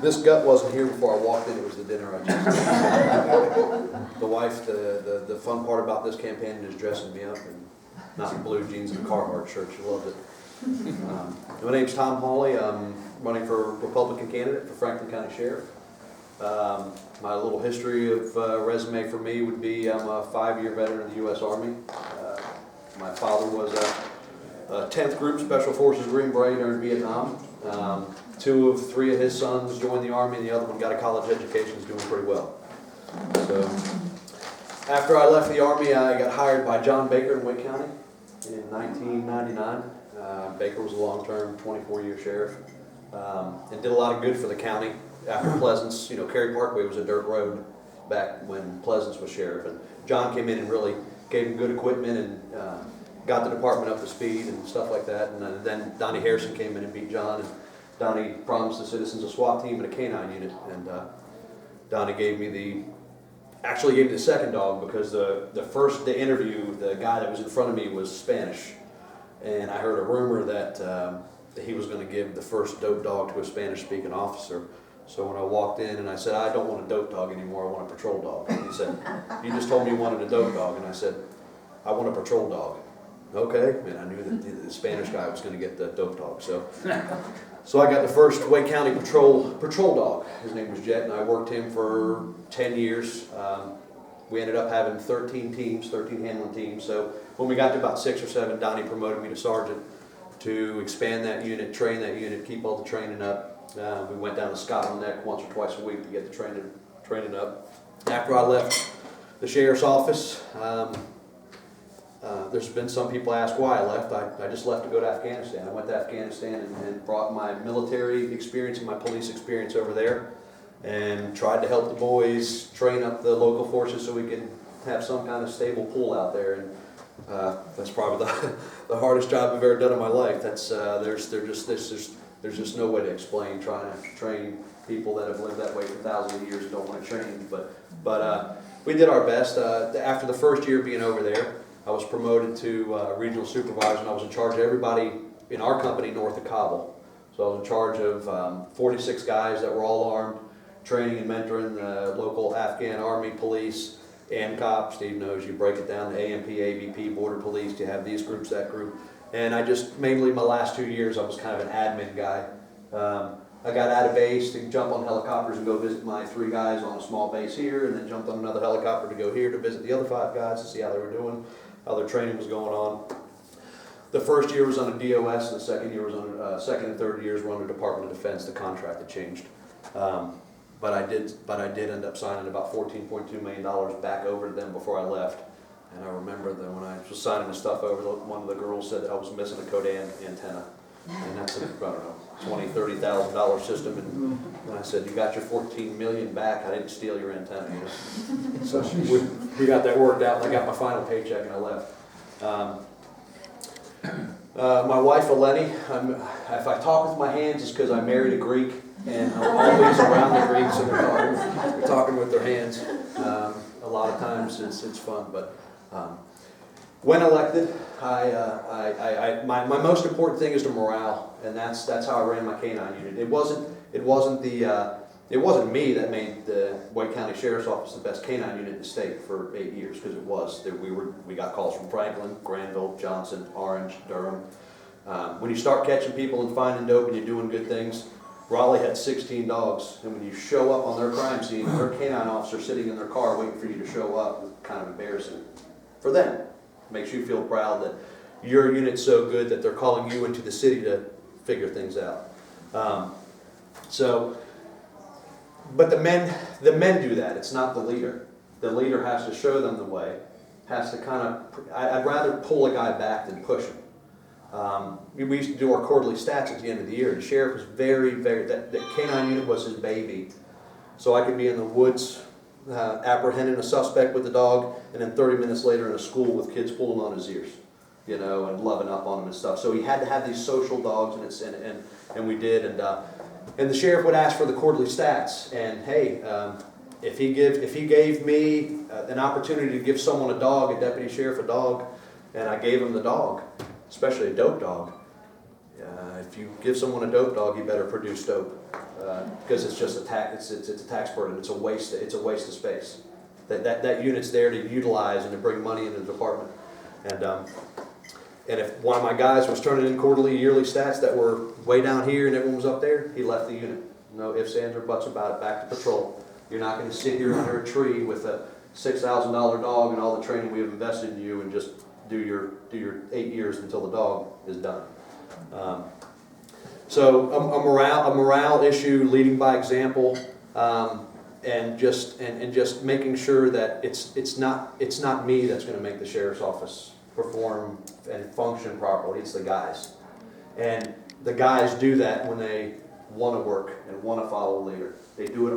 This gut wasn't here before I walked in. It was the dinner I just had. The wife, the fun part about this campaign is dressing me up in not in blue jeans and a Carhartt shirt. She loved it. My name's Tom Hawley. I'm running for Republican candidate for Franklin County Sheriff. My little history of resume for me would be I'm a 5-year veteran of the U.S. Army. My father was a 10th Group Special Forces Green Beret during Vietnam. 2 of 3 of his sons joined the Army, and the other one got a college education, is doing pretty well. So, after I left the Army, I got hired by John Baker in Wake County in 1999. Baker was a long-term 24-year sheriff and did a lot of good for the county. After Pleasance, you know, Cary Parkway was a dirt road back when Pleasance was sheriff, and John came in and really gave him good equipment and got the department up to speed and stuff like that. And then Donnie Harrison came in and beat John, and Donnie promised the citizens a SWAT team and a canine unit, and Donnie gave me actually gave me the second dog, because the interview, the guy that was in front of me was Spanish, and I heard a rumor that he was going to give the first dope dog to a Spanish-speaking officer. So when I walked in and I said, I don't want a dope dog anymore, I want a patrol dog. And he said, you just told me you wanted a dope dog. And I said, I want a patrol dog. Okay, and I knew that the Spanish guy was going to get the dope dog. So I got the first Wake County patrol dog. His name was Jet, and I worked him for 10 years. We ended up having 13 handling teams. So when we got to about 6 or 7, Donnie promoted me to sergeant to expand that unit, train that unit, keep all the training up. We went down to Scotland Neck once or twice a week to get the training up. After I left the sheriff's office, there's been some people ask why I left. I just left to go to Afghanistan. I went to Afghanistan and brought my military experience and my police experience over there, and tried to help the boys train up the local forces so we can have some kind of stable pool out there. And that's probably the hardest job I've ever done in my life. There's just no way to explain trying to train people that have lived that way for thousands of years and don't want to train. But we did our best. After the first year being over there, I was promoted to regional supervisor, and I was in charge of everybody in our company north of Kabul. So I was in charge of 46 guys that were all armed, training and mentoring the local Afghan army, police, and cops. Steve knows, you break it down to AMP, AVP, border police, you have these groups, that group. And I just, mainly my last 2 years, I was kind of an admin guy. I got out of base to jump on helicopters and go visit my 3 guys on a small base here, and then jumped on another helicopter to go here to visit the other 5 guys to see how they were doing, how their training was going on. The first year was under DOS, and the second year was under, second and third years were under Department of Defense. The contract had changed. But I did end up signing about $14.2 million back over to them before I left. And I remember that when I was signing the stuff over, one of the girls said that I was missing a Codan antenna. And that's a, I don't know, $20,000, $30,000 system. And I said, you got your $14 million back. I didn't steal your antenna. You know? So we got that worked out, and I got my final paycheck, and I left. My wife, Eleni, if I talk with my hands, it's because I married a Greek, and I'm always around the Greeks, and they're talking with their hands. A lot of times it's fun, but when elected, my most important thing is the morale, and that's how I ran my canine unit. It wasn't me that made the Wake County Sheriff's Office the best canine unit in the state for 8 years, because it was. We got calls from Franklin, Granville, Johnson, Orange, Durham. When you start catching people and finding dope and you're doing good things, Raleigh had 16 dogs, and when you show up on their crime scene, their canine officer sitting in their car waiting for you to show up, it's kind of embarrassing for them. It makes you feel proud that your unit's so good that they're calling you into the city to figure things out. But the men do that. It's not the leader. The leader has to show them the way. Has to kind of. I'd rather pull a guy back than push him. We used to do our quarterly stats at the end of the year. The sheriff was that canine unit was his baby. So I could be in the woods apprehending a suspect with the dog, and then 30 minutes later in a school with kids pulling on his ears, you know, and loving up on him and stuff. So he had to have these social dogs, and we did. And the sheriff would ask for the quarterly stats, and hey, if he gave me an opportunity to give someone a dog, a deputy sheriff a dog, and I gave him the dog, especially a dope dog, If you give someone a dope dog, you better produce dope, because it's just a tax. It's a tax burden. It's a waste. It's a waste of space. That unit's there to utilize and to bring money into the department. And if one of my guys was turning in quarterly, yearly stats that were way down here and everyone was up there, he left the unit. No ifs, ands, or buts about it. Back to patrol. You're not going to sit here under a tree with a $6,000 dog and all the training we have invested in you and just do your 8 years until the dog is done. So a morale issue, leading by example, and just making sure that it's not me that's going to make the sheriff's office perform and function properly. It's the guys, and the guys do that when they want to work and want to follow a leader. They do it